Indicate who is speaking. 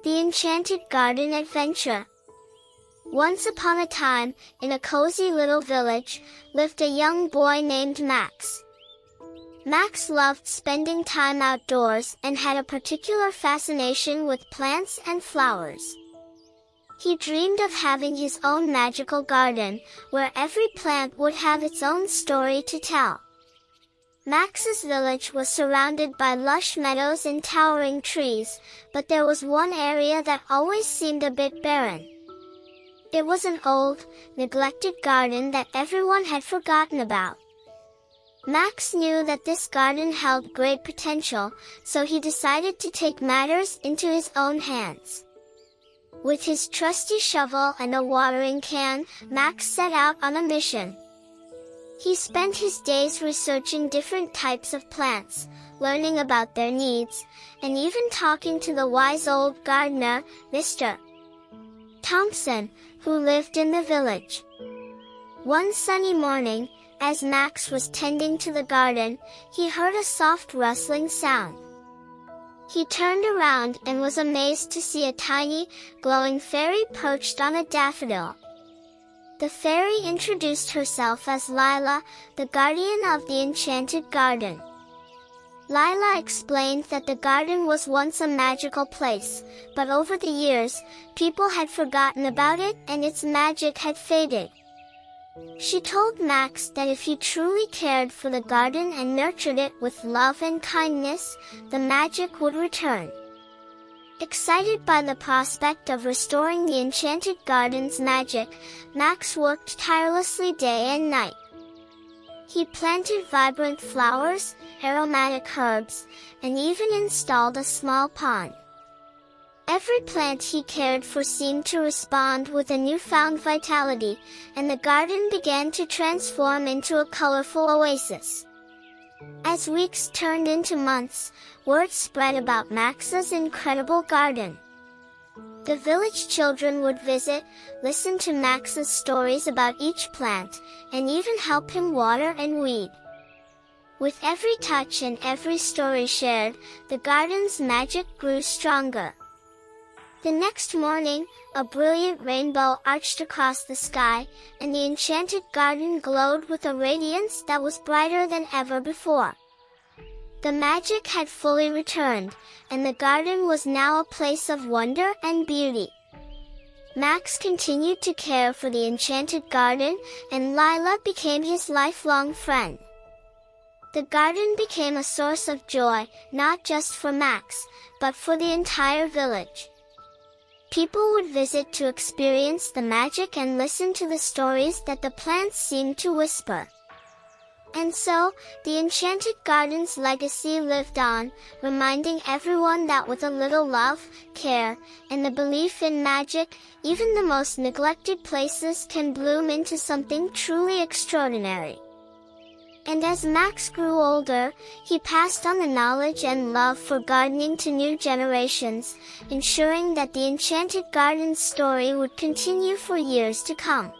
Speaker 1: The Enchanted Garden Adventure. Once upon a time, in a cozy little village, lived a young boy named Max. Max loved spending time outdoors and had a particular fascination with plants and flowers. He dreamed of having his own magical garden, where every plant would have its own story to tell. Max's village was surrounded by lush meadows and towering trees, but there was one area that always seemed a bit barren. It was an old, neglected garden that everyone had forgotten about. Max knew that this garden held great potential, so he decided to take matters into his own hands. With his trusty shovel and a watering can, Max set out on a mission. He spent his days researching different types of plants, learning about their needs, and even talking to the wise old gardener, Mr. Thompson, who lived in the village. One sunny morning, as Max was tending to the garden, he heard a soft rustling sound. He turned around and was amazed to see a tiny, glowing fairy perched on a daffodil. The fairy introduced herself as Lila, the guardian of the enchanted garden. Lila explained that the garden was once a magical place, but over the years, people had forgotten about it and its magic had faded. She told Max that if he truly cared for the garden and nurtured it with love and kindness, the magic would return. Excited by the prospect of restoring the enchanted garden's magic, Max worked tirelessly day and night. He planted vibrant flowers, aromatic herbs, and even installed a small pond. Every plant he cared for seemed to respond with a newfound vitality, and the garden began to transform into a colorful oasis. As weeks turned into months, word spread about Max's incredible garden. The village children would visit, listen to Max's stories about each plant, and even help him water and weed. With every touch and every story shared, the garden's magic grew stronger. The next morning, a brilliant rainbow arched across the sky, and the enchanted garden glowed with a radiance that was brighter than ever before. The magic had fully returned, and the garden was now a place of wonder and beauty. Max continued to care for the enchanted garden, and Lila became his lifelong friend. The garden became a source of joy, not just for Max, but for the entire village. People would visit to experience the magic and listen to the stories that the plants seemed to whisper. And so, the enchanted garden's legacy lived on, reminding everyone that with a little love, care, and the belief in magic, even the most neglected places can bloom into something truly extraordinary. And as Max grew older, he passed on the knowledge and love for gardening to new generations, ensuring that the enchanted garden's story would continue for years to come.